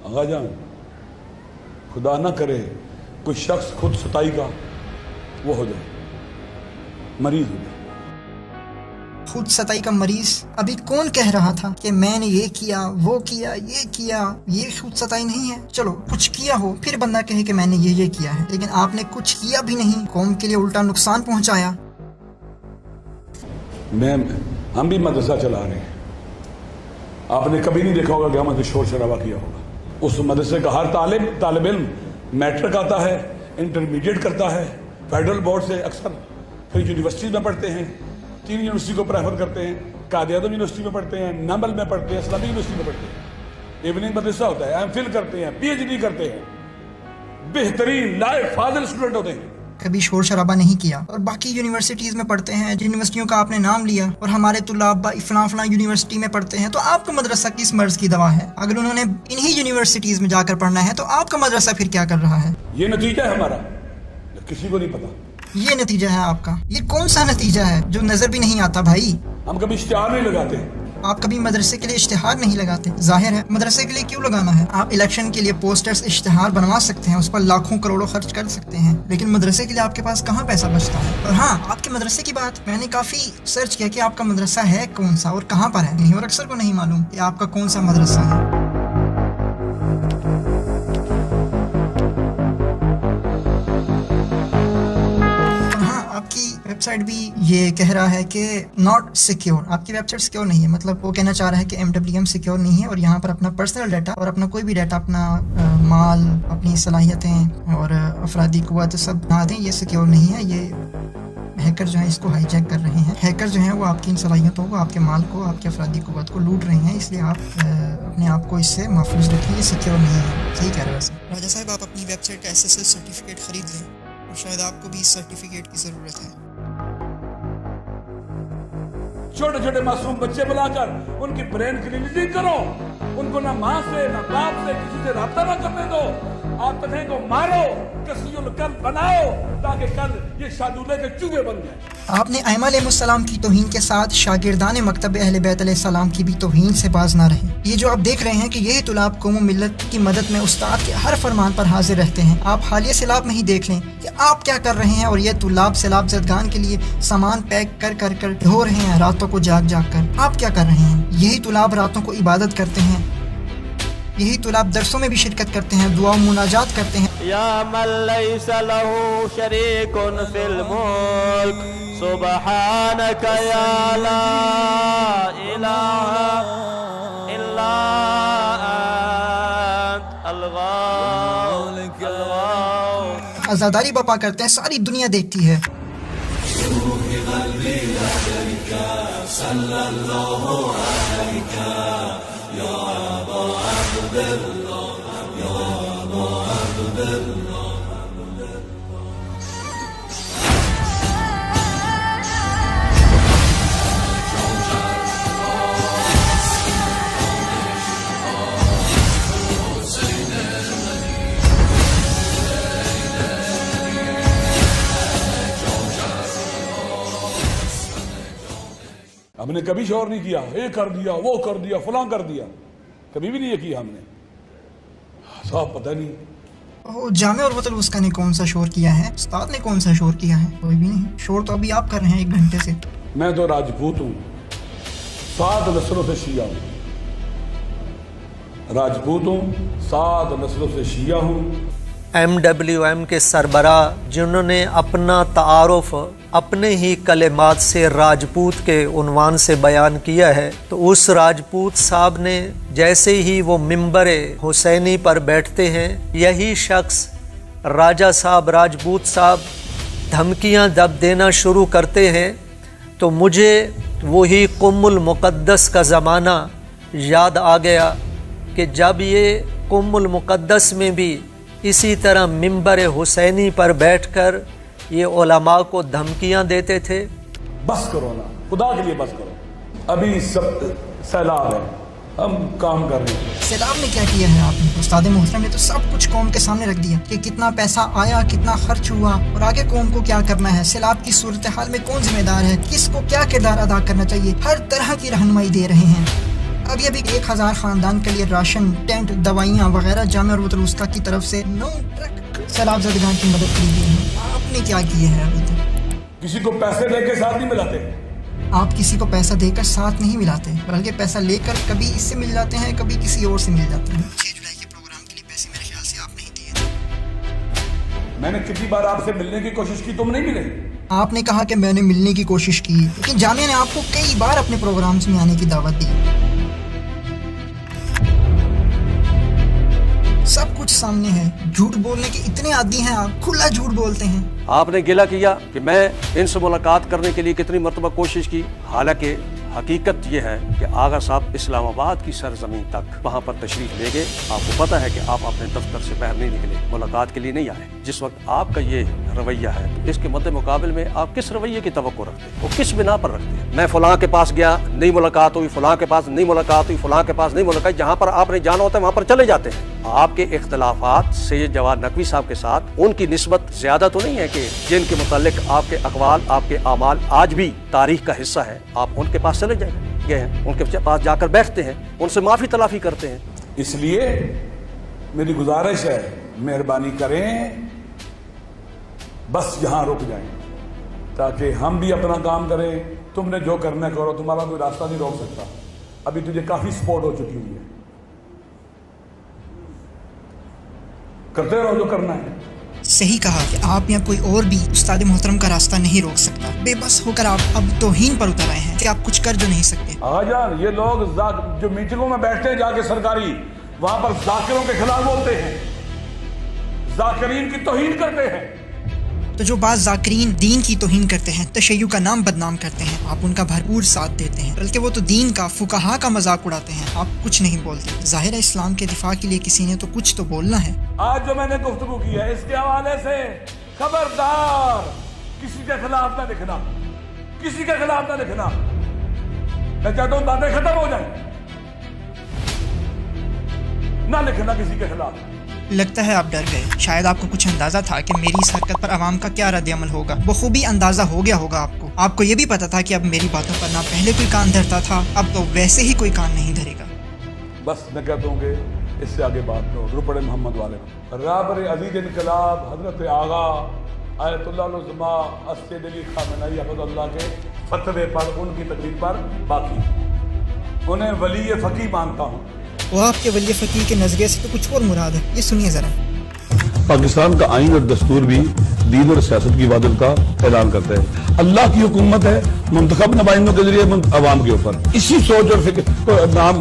آغا جان، خدا نہ کرے کوئی شخص خود ستائی کا وہ ہو جائے، مریض ہو جائے۔ خود ستائی کا مریض ابھی کون کہہ رہا تھا کہ میں نے یہ کیا وہ کیا یہ کیا؟ یہ خود ستائی نہیں ہے۔ چلو کچھ کیا ہو پھر بندہ کہے کہ میں نے یہ کیا ہے، لیکن آپ نے کچھ کیا بھی نہیں، قوم کے لیے الٹا نقصان پہنچایا۔ ہم بھی مدرسہ چلا رہے ہیں، آپ نے کبھی نہیں دیکھا ہوگا کہ ہم نے شور شرابہ کیا ہوگا۔ اس مدرسے کا ہر طالب علم میٹرک آتا ہے، انٹرمیڈیٹ کرتا ہے، فیڈرل بورڈ سے اکثر پھر یونیورسٹیز میں پڑھتے ہیں، 3 یونیورسٹی کو پریفر کرتے ہیں، قائد اعظم یونیورسٹی میں پڑھتے ہیں، نمبل میں پڑھتے ہیں، اسلامی یونیورسٹی میں پڑھتے ہیں، ایوننگ مدرسہ ہوتا ہے، ایم فل کرتے ہیں، پی ایچ ڈی کرتے ہیں، بہترین لائف فاضل اسٹوڈنٹ ہوتے ہیں۔ کبھی شور شرابہ نہیں کیا، اور باقی یونیورسٹیز میں پڑھتے ہیں، یونیورسٹیوں کا آپ نے نام لیا اور ہمارے طلاب فلاں فلاں یونیورسٹی میں پڑھتے ہیں، تو آپ کا مدرسہ کس مرض کی دوا ہے؟ اگر انہوں نے انہی یونیورسٹیز میں جا کر پڑھنا ہے تو آپ کا مدرسہ پھر کیا کر رہا ہے؟ یہ نتیجہ ہے ہمارا، کسی کو نہیں پتا۔ یہ نتیجہ ہے آپ کا؟ یہ کون سا نتیجہ ہے جو نظر بھی نہیں آتا بھائی؟ ہم کبھی اشتہار نہیں لگاتے۔ آپ کبھی مدرسے کے لیے اشتہار نہیں لگاتے، ظاہر ہے مدرسے کے لیے کیوں لگانا ہے؟ آپ الیکشن کے لیے پوسٹرز اشتہار بنوا سکتے ہیں، اس پر لاکھوں کروڑوں خرچ کر سکتے ہیں، لیکن مدرسے کے لیے آپ کے پاس کہاں پیسہ بچتا ہے؟ اور ہاں، آپ کے مدرسے کی بات میں نے کافی سرچ کیا کہ آپ کا مدرسہ ہے کون سا اور کہاں پر ہے، اور اکثر کو نہیں معلوم کہ آپ کا کون سا مدرسہ ہے۔ ویب سائٹ بھی یہ کہہ رہا ہے کہ ناٹ سیکیور، آپ کی ویب سائٹ سیکیور نہیں ہے، مطلب وہ کہنا چاہ رہا ہے کہ MWM سیکیور نہیں ہے، اور یہاں پر اپنا پرسنل ڈیٹا اور اپنا کوئی بھی ڈیٹا، اپنا مال، اپنی صلاحیتیں اور افرادی قوت سب نہ دیں، یہ سیکیور نہیں ہے۔ یہ ہیکر جو ہیں اس کو ہائی جیک کر رہے ہیں، ہیکر جو ہیں وہ آپ کی ان صلاحیتوں کو، آپ کے مال کو، آپ کی افرادی قوت کو لوٹ رہے ہیں، اس لیے آپ اپنے آپ کو اس سے محفوظ رکھیں، یہ سیکیور نہیں ہے۔ صحیح کہہ رہے ہیں ویسے راجہ صاحب، آپ اپنی ویب سائٹ کا SSL سرٹیفکیٹ خرید لیں، اور شاید آپ کو بھی اس سرٹیفکیٹ کی ضرورت ہے۔ چھوٹے چھوٹے معصوم بچے بلا کر ان کی برین کلیننگ کرو، ان کو نہ ماں سے نہ باپ سے کسی سے رابطہ نہ کرنے دو، آتنیں کو مارو، کسی القلب بناؤ تاکہ کل یہ شادولے کے چوہے بن جائیں۔ آپ نے ائمہ علیہ السلام کی توہین کے ساتھ شاگردان مکتب اہل بیت علیہ السلام کی بھی توہین سے باز نہ رہے۔ یہ جو آپ دیکھ رہے ہیں کہ یہی طلاب قوم و ملت کی مدد میں استاد کے ہر فرمان پر حاضر رہتے ہیں۔ آپ حالیہ سیلاب میں ہی دیکھ لیں کہ آپ کیا کر رہے ہیں، اور یہ طلاب سیلاب زدگان کے لیے سامان پیک کر کر کر ڈھو رہے ہیں راتوں کو جاگ جاگ کر۔ آپ کیا کر رہے ہیں؟ یہی طلاب راتوں کو عبادت کرتے ہیں، یہی طلاب درسوں میں بھی شرکت کرتے ہیں، دعا و مناجات کرتے ہیں۔ یا من لیس لہ شریک فی الملک سبحانک یا لا الہ الا انت الغفور۔ عزاداری بپا کرتے ہیں، ساری دنیا دیکھتی ہے۔ صلی اللہ علیہ یا ابا عبداللہ یا ابا عبداللہ۔ نے کبھی شور نہیں کیا یہ کر دیا وہ کر دیا فلاں کر دیا, کبھی بھی نہیں یہ کیا ہم نے. صاحب پتہ نہیں جامعہ عروۃ الوثقی نے کون سا شور کیا ہے, استاد نے کون سا شور کیا ہے, کوئی بھی نہیں. شور تو ابھی آپ کر رہے ہیں 1 گھنٹے سے. میں تو راجپوت ہوں, 7 نسلوں سے شیعہ ہوں. راجپوت ہوں, 7 نسلوں سے شیعہ ہوں. MWM کے سربراہ جنہوں نے اپنا تعارف اپنے ہی کلمات سے راجپوت کے عنوان سے بیان کیا ہے, تو اس راجپوت صاحب نے جیسے ہی وہ ممبر حسینی پر بیٹھتے ہیں, یہی شخص راجہ صاحب راجپوت صاحب دھمکیاں جب دینا شروع کرتے ہیں تو مجھے وہی قم المقدس کا زمانہ یاد آ گیا کہ جب یہ قم المقدس میں بھی اسی طرح ممبر حسینی پر بیٹھ کر یہ علماء کو دھمکیاں دیتے تھے. بس کرو نا, خدا کے لیے بس کرو, ابھی سب سیلاب ہے, ہم کام کر رہے ہیں. سیلاب میں کیا کیا ہے آپ نے؟ استاد محترم نے تو سب کچھ قوم کے سامنے رکھ دیا کہ کتنا پیسہ آیا, کتنا خرچ ہوا اور آگے قوم کو کیا کرنا ہے. سیلاب کی صورتحال میں کون ذمہ دار ہے, کس کو کیا کردار ادا کرنا چاہیے, ہر طرح کی رہنمائی دے رہے ہیں. ابھی 1000 خاندان کے لیے راشن, ٹینٹ, دوائیاں وغیرہ جامعہ عروۃ الوثقی کی طرف سے 9 ٹرک سیلاب زدگان کی مدد کے لیے ہیں. آپ نے کیا کیا ہے ابھی تک؟ کسی کو پیسے دے کے ساتھ نہیں ملاتے. آپ کسی کو پیسہ دے کر ساتھ نہیں ملاتے, بلکہ پیسہ لے کر کبھی اس سے مل جاتے ہیں, کبھی کسی اور سے مل جاتے ہیں. 6 جولائی کے پروگرام کے لیے پیسے میرے خیال سے آپ نہیں دیے تھے. میں نے کتنی بار آپ سے ملنے کی کوشش کی, تم نہیں ملے. آپ نے کہا کہ میں نے ملنے کی کوشش کی, لیکن جامعہ نے آپ کو کئی بار اپنے پروگرامز میں آنے کی دعوت دی. سب کچھ سامنے ہے. جھوٹ بولنے کے اتنے عادی ہیں آپ, کھلا جھوٹ بولتے ہیں. آپ نے گلہ کیا کہ میں ان سے ملاقات کرنے کے لیے کتنی مرتبہ کوشش کی, حالانکہ حقیقت یہ ہے کہ آغا صاحب اسلام آباد کی سرزمین تک وہاں پر تشریف لے گئے. آپ کو پتہ ہے کہ آپ اپنے دفتر سے باہر نہیں نکلے, ملاقات کے لیے نہیں آئے. جس وقت آپ کا یہ رویہ ہے, اس کے مد مقابل میں آپ کس رویے کی توقع رکھتے ہیں, وہ کس بنا پر رکھتے ہیں؟ میں فلاں کے پاس گیا, نہیں ملاقات ہوئی, فلاں کے پاس نہیں ملاقات ہوئی, فلاں کے پاس نہیں ملاقات. جہاں پر آپ نے جانا ہوتا ہے وہاں پر چلے جاتے ہیں. آپ کے اختلافات سید جواد نقوی صاحب کے ساتھ ان کی نسبت زیادہ تو نہیں ہے کہ جن کے متعلق آپ کے اقوال, آپ کے اعمال آج بھی تاریخ کا حصہ ہے, آپ ان کے پاس چلے گئے ہیں, ان کے پاس جا کر بیٹھتے ہیں, ان سے معافی تلافی کرتے ہیں. اس لیے میری گزارش ہے, مہربانی کریں بس یہاں رک جائیں تاکہ ہم بھی اپنا کام کریں. تم نے جو کرنا کرو, تمہارا کوئی راستہ نہیں روک سکتا. ابھی تجھے کافی سپورٹ ہو چکی ہوئی ہے, کرتے رہو جو کرنا ہے. صحیح کہا کہ آپ یا کوئی اور بھی استاد محترم کا راستہ نہیں روک سکتا. بے بس ہو کر آپ اب توہین پر اتر آئے ہیں کہ آپ کچھ کر جو نہیں سکتے. آ جان, یہ لوگ جو میٹنگوں میں بیٹھتے ہیں جا کے سرکاری, وہاں پر ذاکروں کے خلاف بولتے ہیں, ذاکرین کی توہین کرتے ہیں. تو جو بعض ذاکرین دین کی توہین کرتے ہیں, تشیع کا نام بدنام کرتے ہیں, آپ ان کا بھرپور ساتھ دیتے ہیں, بلکہ وہ تو دین کا, فقہا کا مذاق اڑاتے ہیں. آپ کچھ نہیں بولتے. ظاہر ہے اسلام کے دفاع کے لیے کسی نے تو کچھ تو بولنا ہے. آج جو میں نے گفتگو کی ہے اس کے حوالے سے خبردار کسی کے خلاف نہ لکھنا, کسی کے خلاف نہ لکھنا. میں چاہتا ہوں باتیں ختم ہو جائیں, نہ لکھنا کسی کے خلاف. لگتا ہے آپ ڈر گئے. شاید آپ کو کچھ اندازہ تھا کہ میری اس حرکت پر عوام کا کیا رد عمل ہوگا. بخوبی اندازہ ہو گیا ہوگا آپ کو. آپ کو یہ بھی پتا تھا کہ اب میری باتوں پر نہ پہلے کوئی کان دھرتا تھا, اب تو ویسے ہی کوئی کان نہیں دھرے گا. بس میں کہتا ہوں کہ اس سے آگے بات کرو. درود محمد والے رابر عزیز انقلاب حضرت آغا آیت اللہ العظمیٰ السید علی خامنہئی حفظ اللہ کے فتوے پر, ان کی تقریر پر باقی انہیں ولی فقیہ مانتا ہوں. وہ آپ کے ولی فقیہ کے نظریے سے تو کچھ اور مراد ہے. یہ سنیے ذرا. پاکستان کا آئین اور دستور بھی دین اور سیاست کی عبادت کا اعلان کرتا ہے. اللہ کی حکومت ہے منتخب نمائندوں کے ذریعے عوام کے اوپر. اسی سوچ اور فکر کو نام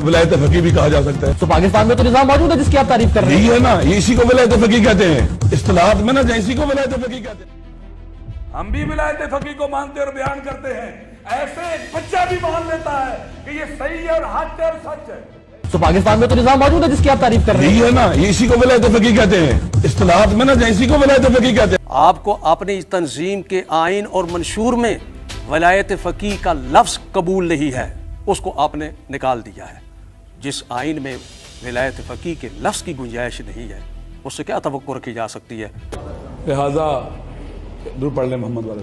ولایت فقیہ بھی کہا جا سکتا ہے. تو پاکستان میں تو نظام موجود ہے جس کی آپ تعریف کر رہے ہیں. یہی ہے نا, یہ اسی کو ولایت فقیہ کہتے ہیں. اصطلاحات میں نا اسی کو ولایت فقیہ کہتے ہیں. ہم بھی ولایت فقیہ کو مانتے اور بیان کرتے ہیں. ایسے ایک بچہ بھی مان لیتا ہے کہ یہ صحیح ہے اور حق ہے اور سچ ہے. تو پاکستان میں تو نظام موجود ہے جس کی آپ تعریف کر رہے ہیں. یہی ہے نا, یہ اسی کو ولایت فقیہ کہتے ہیں. اصطلاحات میں نا اسی کو ولایت فقیہ کہتے ہیں. آپ کو اپنی تنظیم کے آئین اور منشور میں ولایت فقیہ کا لفظ قبول نہیں ہے, اس کو آپ نے نکال دیا ہے. جس آئین میں ولایت فقیہ کے لفظ کی گنجائش نہیں ہے, اس سے کیا توقع رکھی جا سکتی ہے؟ لہذا درود پڑھ لیں محمد والے.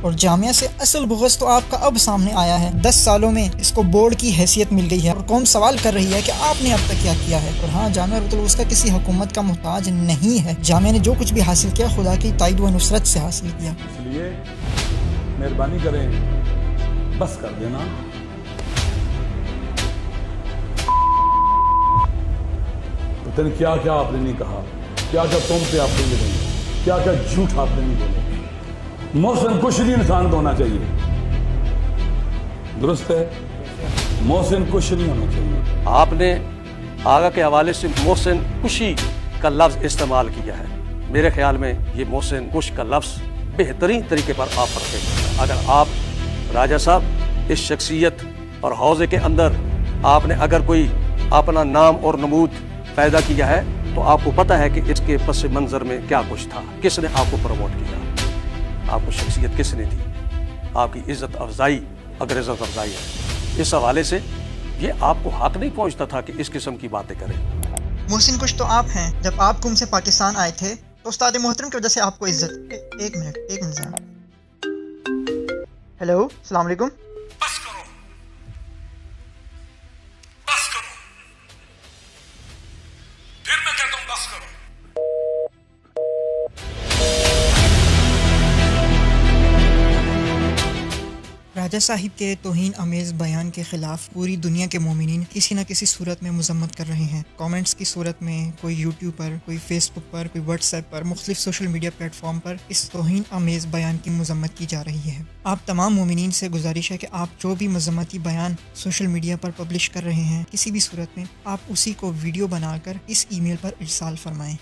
اور جامعہ سے اصل بغض تو آپ کا اب سامنے آیا ہے۔ 10 سالوں میں اس کو بورڈ کی حیثیت مل گئی ہے اور قوم سوال کر رہی ہے کہ آپ نے اب تک کیا کیا ہے۔ اور ہاں، جامعہ رحمۃ الوسطی کسی حکومت کا محتاج نہیں ہے۔ جامعہ نے جو کچھ بھی حاصل کیا خدا کی تائید و نصرت سے حاصل کیا۔ اس لیے مہربانی کریں، بس کر دینا۔ پتہ نہیں کیا کیا آپ نے نہیں کہا، کیا کیا تم پہ آپ نے نہیں بولی، کیا کیا جھوٹ آپ نے نہیں بولے۔ محسن کچھ نہیں انسان کو ہونا چاہیے، درست ہے، محسن کچھ نہیں ہونا چاہیے۔ آپ نے آگا کے حوالے سے محسن کشی کا لفظ استعمال کیا ہے۔ میرے خیال میں یہ محسن کش کا لفظ بہترین طریقے پر آپ پڑھتے ہیں۔ اگر آپ راجہ صاحب اس شخصیت اور حوضے کے اندر آپ نے اگر کوئی اپنا نام اور نمود پیدا کیا ہے تو آپ کو پتہ ہے کہ اس کے پس منظر میں کیا کچھ تھا، کس نے آپ کو پروموٹ کیا، آپ کو شخصیت کس نے دی، آپ کی عزت افزائی اگر عزت افزائی ہے۔ اس حوالے سے یہ آپ کو حق نہیں پہنچتا تھا کہ اس قسم کی باتیں کریں۔ محسن کچھ تو آپ ہیں، جب آپ قم سے پاکستان آئے تھے تو استاد محترم کی وجہ سے آپ کو عزت۔ ایک منٹ ذرا۔ ہیلو، السلام علیکم۔ راجہ صاحب کے توہین آمیز بیان کے خلاف پوری دنیا کے مومنین کسی نہ کسی صورت میں مذمت کر رہے ہیں۔ کامنٹس کی صورت میں، کوئی یوٹیوب پر، کوئی فیس بک پر، کوئی واٹس ایپ پر، مختلف سوشل میڈیا پلیٹ فارم پر اس توہین آمیز بیان کی مذمت کی جا رہی ہے۔ آپ تمام مومنین سے گزارش ہے کہ آپ جو بھی مذمتی بیان سوشل میڈیا پر پبلش کر رہے ہیں کسی بھی صورت میں، آپ اسی کو ویڈیو بنا کر اس ای میل پر ارسال فرمائیں۔